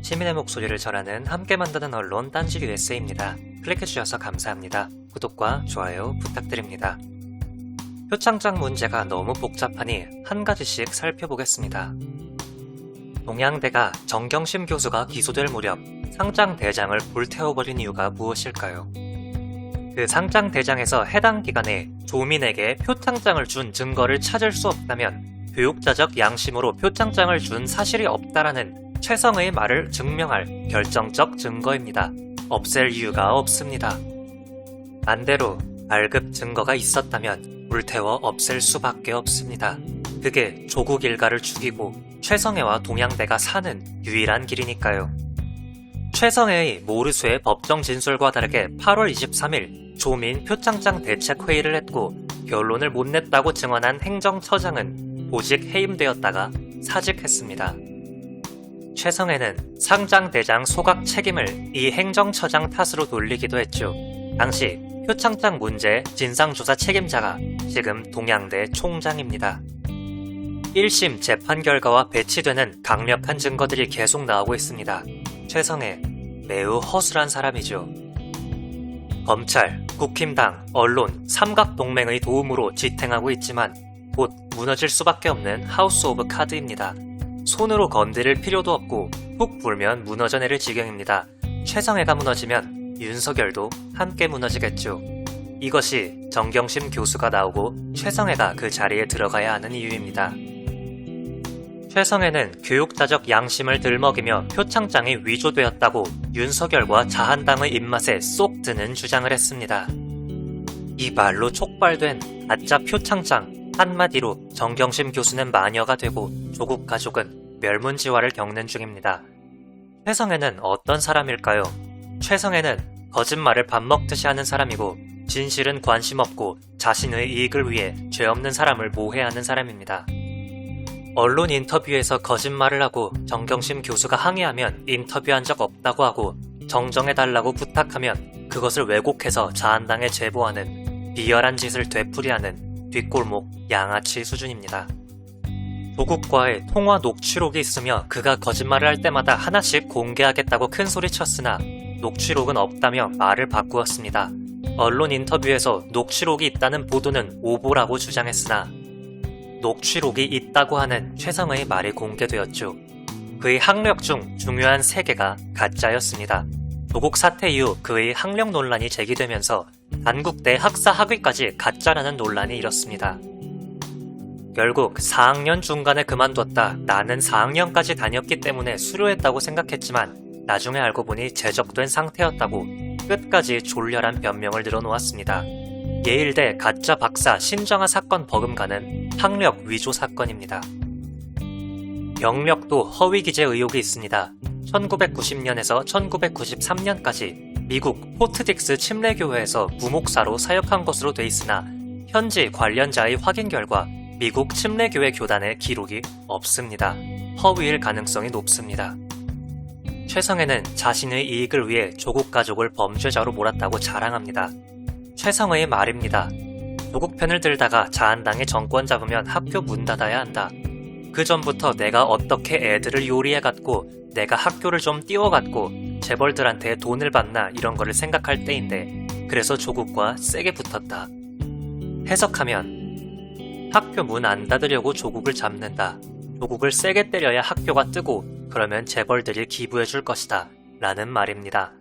시민의 목소리를 전하는 함께 만드는 언론 딴지 USA입니다. 클릭해주셔서 감사합니다. 구독과 좋아요 부탁드립니다. 표창장 문제가 너무 복잡하니 한 가지씩 살펴보겠습니다. 동양대가 정경심 교수가 기소될 무렵 상장대장을 불태워버린 이유가 무엇일까요? 그 상장대장에서 해당 기관에 조민에게 표창장을 준 증거를 찾을 수 없다면 교육자적 양심으로 표창장을 준 사실이 없다라는 최성의의 말을 증명할 결정적 증거입니다. 없앨 이유가 없습니다. 반대로 발급 증거가 있었다면 불태워 없앨 수밖에 없습니다. 그게 조국 일가를 죽이고 최성애와 동양대가 사는 유일한 길이니까요. 최성애의 모르쇠의 법정 진술과 다르게 8월 23일 조민 표창장 대책회의를 했고 결론을 못 냈다고 증언한 행정처장은 보직 해임되었다가 사직했습니다. 최성애는 상장대장 소각 책임을 이 행정처장 탓으로 돌리기도 했죠. 당시 표창장 문제 진상조사 책임자가 지금 동양대 총장입니다. 1심 재판 결과와 배치되는 강력한 증거들이 계속 나오고 있습니다. 최성애, 매우 허술한 사람이죠. 검찰, 국힘당, 언론, 삼각동맹의 도움으로 지탱하고 있지만 곧 무너질 수밖에 없는 하우스 오브 카드입니다. 손으로 건드릴 필요도 없고 훅 불면 무너져 내릴 지경입니다. 최성애가 무너지면 윤석열도 함께 무너지겠죠. 이것이 정경심 교수가 나오고 최성애가 그 자리에 들어가야 하는 이유입니다. 최성애는 교육자적 양심을 들먹이며 표창장이 위조되었다고 윤석열과 자한당의 입맛에 쏙 드는 주장을 했습니다. 이 말로 촉발된 가짜 표창장, 한마디로 정경심 교수는 마녀가 되고 조국 가족은 멸문지화를 겪는 중입니다. 최성애는 어떤 사람일까요? 최성애는 거짓말을 밥 먹듯이 하는 사람이고 진실은 관심 없고 자신의 이익을 위해 죄 없는 사람을 모해하는 사람입니다. 언론 인터뷰에서 거짓말을 하고 정경심 교수가 항의하면 인터뷰한 적 없다고 하고 정정해달라고 부탁하면 그것을 왜곡해서 자한당에 제보하는 비열한 짓을 되풀이하는 뒷골목 양아치 수준입니다. 조국과의 통화 녹취록이 있으며 그가 거짓말을 할 때마다 하나씩 공개하겠다고 큰소리쳤으나 녹취록은 없다며 말을 바꾸었습니다. 언론 인터뷰에서 녹취록이 있다는 보도는 오보라고 주장했으나 녹취록이 있다고 하는 최성애의 말이 공개되었죠. 그의 학력 중 중요한 3개가 가짜였습니다. 조국 사태 이후 그의 학력 논란이 제기되면서 단국대 학사 학위까지 가짜라는 논란이 일었습니다. 결국 4학년 중간에 그만뒀다. 나는 4학년까지 다녔기 때문에 수료했다고 생각했지만 나중에 알고 보니 제적된 상태였다고 끝까지 졸렬한 변명을 늘어놓았습니다. 예일대 가짜 박사 신정아 사건 버금가는 학력 위조 사건입니다. 경력도 허위 기재 의혹이 있습니다. 1990년에서 1993년까지 미국 포트딕스 침례교회에서 부목사로 사역한 것으로 돼 있으나 현지 관련자의 확인 결과 미국 침례교회 교단에 기록이 없습니다. 허위일 가능성이 높습니다. 최성애는 자신의 이익을 위해 조국 가족을 범죄자로 몰았다고 자랑합니다. 최성애의 말입니다. 조국 편을 들다가 자한당에 정권 잡으면 학교 문 닫아야 한다. 그 전부터 내가 어떻게 애들을 요리해갔고 내가 학교를 좀 띄워갔고 재벌들한테 돈을 받나 이런 거를 생각할 때인데 그래서 조국과 세게 붙었다. 해석하면 학교 문 안 닫으려고 조국을 잡는다. 조국을 세게 때려야 학교가 뜨고 그러면 재벌들이 기부해 줄 것이다. 라는 말입니다.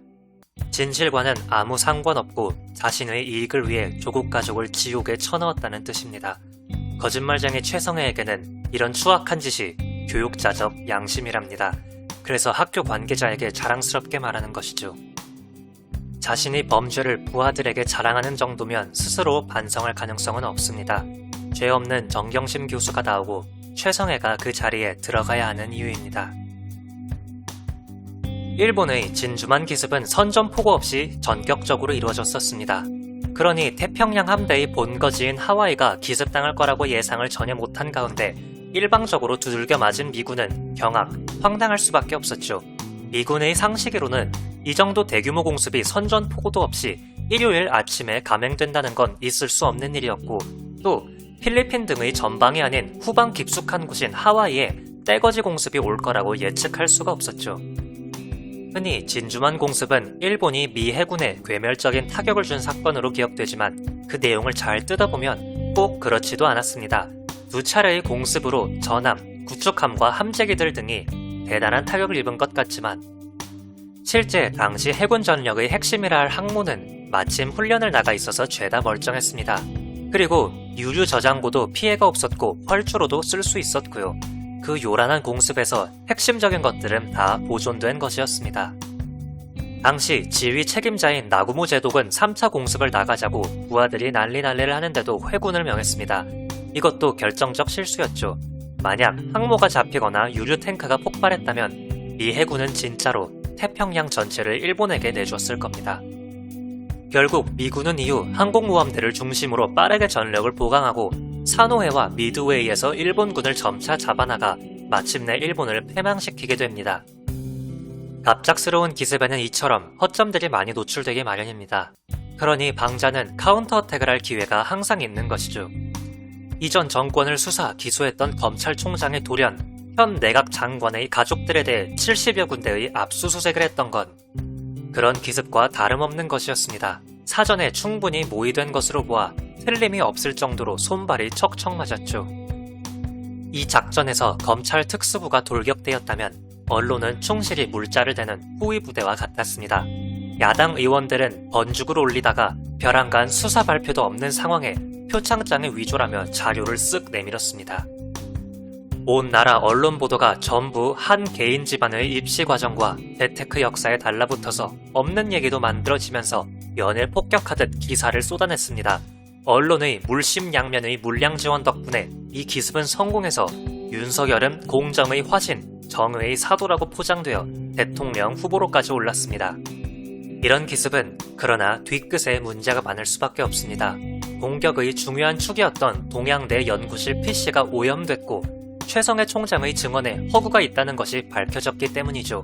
진실과는 아무 상관없고 자신의 이익을 위해 조국 가족을 지옥에 쳐넣었다는 뜻입니다. 거짓말쟁이 최성애에게는 이런 추악한 짓이 교육자적 양심이랍니다. 그래서 학교 관계자에게 자랑스럽게 말하는 것이죠. 자신이 범죄를 부하들에게 자랑하는 정도면 스스로 반성할 가능성은 없습니다. 죄 없는 정경심 교수가 나오고 최성애가 그 자리에 들어가야 하는 이유입니다. 일본의 진주만 기습은 선전포고 없이 전격적으로 이루어졌었습니다. 그러니 태평양 함대의 본거지인 하와이가 기습당할 거라고 예상을 전혀 못한 가운데 일방적으로 두들겨 맞은 미군은 경악, 황당할 수밖에 없었죠. 미군의 상식으로는 이 정도 대규모 공습이 선전포고도 없이 일요일 아침에 감행된다는 건 있을 수 없는 일이었고 또 필리핀 등의 전방이 아닌 후방 깊숙한 곳인 하와이에 떼거지 공습이 올 거라고 예측할 수가 없었죠. 흔히 진주만 공습은 일본이 미 해군에 괴멸적인 타격을 준 사건으로 기억되지만 그 내용을 잘 뜯어보면 꼭 그렇지도 않았습니다. 두 차례의 공습으로 전함, 구축함과 함재기들 등이 대단한 타격을 입은 것 같지만 실제 당시 해군 전력의 핵심이라 할 항모는 마침 훈련을 나가 있어서 죄다 멀쩡했습니다. 그리고 유류 저장고도 피해가 없었고 펄주로도 쓸 수 있었고요. 그 요란한 공습에서 핵심적인 것들은 다 보존된 것이었습니다. 당시 지휘 책임자인 나구모 제독은 3차 공습을 나가자고 부하들이 난리를 하는데도 회군을 명했습니다. 이것도 결정적 실수였죠. 만약 항모가 잡히거나 유류 탱크가 폭발했다면 미 해군은 진짜로 태평양 전체를 일본에게 내줬을 겁니다. 결국 미군은 이후 항공모함들을 중심으로 빠르게 전력을 보강하고 사노해와 미드웨이에서 일본군을 점차 잡아나가 마침내 일본을 패망시키게 됩니다. 갑작스러운 기습에는 이처럼 허점들이 많이 노출되기 마련입니다. 그러니 방자는 카운터어택을 할 기회가 항상 있는 것이죠. 이전 정권을 수사, 기소했던 검찰총장의 돌연, 현 내각 장관의 가족들에 대해 70여 군데의 압수수색을 했던 건 그런 기습과 다름없는 것이었습니다. 사전에 충분히 모의된 것으로 보아 틀림이 없을 정도로 손발이 척척 맞았죠. 이 작전에서 검찰 특수부가 돌격되었다면 언론은 충실히 물자를 대는 후위 부대와 같았습니다. 야당 의원들은 번죽을 올리다가 벼랑간 수사 발표도 없는 상황에 표창장에 위조라며 자료를 쓱 내밀었습니다. 온 나라 언론 보도가 전부 한 개인 집안의 입시 과정과 재테크 역사에 달라붙어서 없는 얘기도 만들어지면서 연일 폭격하듯 기사를 쏟아냈습니다. 언론의 물심양면의 물량 지원 덕분에 이 기습은 성공해서 윤석열은 공정의 화신, 정의의 사도라고 포장되어 대통령 후보로까지 올랐습니다. 이런 기습은 그러나 뒤끝에 문제가 많을 수밖에 없습니다. 공격의 중요한 축이었던 동양대 연구실 PC가 오염됐고 최성해 총장의 증언에 허구가 있다는 것이 밝혀졌기 때문이죠.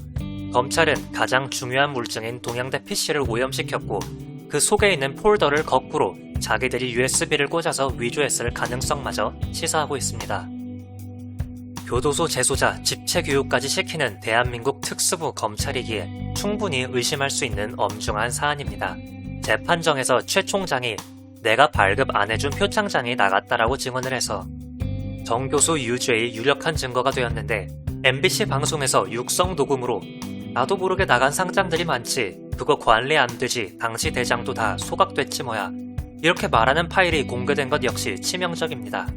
검찰은 가장 중요한 물증인 동양대 PC를 오염시켰고 그 속에 있는 폴더를 거꾸로 자기들이 USB를 꽂아서 위조했을 가능성마저 시사하고 있습니다. 교도소 재소자 집체 교육까지 시키는 대한민국 특수부 검찰이기에 충분히 의심할 수 있는 엄중한 사안입니다. 재판정에서 최 총장이 내가 발급 안 해준 표창장이 나갔다라고 증언을 해서 정 교수 유죄의 유력한 증거가 되었는데 MBC 방송에서 육성 녹음으로 나도 모르게 나간 상장들이 많지 그거 관리 안 되지 당시 대장도 다 소각됐지 뭐야 이렇게 말하는 파일이 공개된 것 역시 치명적입니다.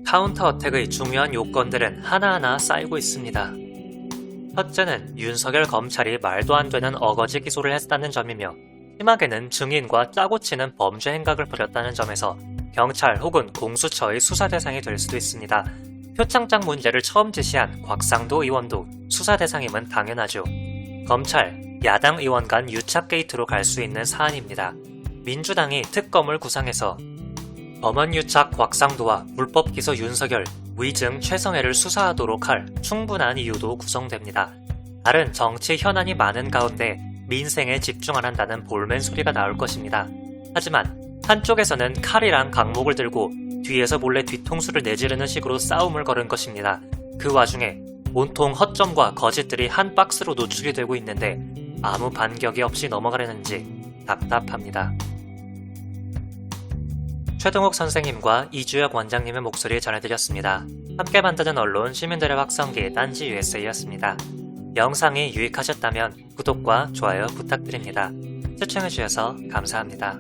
카운터어택의 중요한 요건들은 하나하나 쌓이고 있습니다. 첫째는 윤석열 검찰이 말도 안 되는 어거지 기소를 했다는 점이며 심하게는 증인과 짜고 치는 범죄 행각을 벌였다는 점에서 경찰 혹은 공수처의 수사 대상이 될 수도 있습니다. 표창장 문제를 처음 제시한 곽상도 의원도 수사 대상임은 당연하죠. 검찰, 야당 의원 간 유착 게이트로 갈 수 있는 사안입니다. 민주당이 특검을 구상해서 범원 유착 곽상도와 불법 기소 윤석열, 위증 최성해를 수사하도록 할 충분한 이유도 구성됩니다. 다른 정치 현안이 많은 가운데 민생에 집중 안 한다는 볼멘 소리가 나올 것입니다. 하지만 한쪽에서는 칼이랑 강목을 들고 뒤에서 몰래 뒤통수를 내지르는 식으로 싸움을 걸은 것입니다. 그 와중에 온통 허점과 거짓들이 한 박스로 노출이 되고 있는데 아무 반격이 없이 넘어가려는지 답답합니다. 최동욱 선생님과 이주혁 원장님의 목소리 전해드렸습니다. 함께 만드는 언론 시민들의 확성기 딴지 USA였습니다. 영상이 유익하셨다면 구독과 좋아요 부탁드립니다. 시청해주셔서 감사합니다.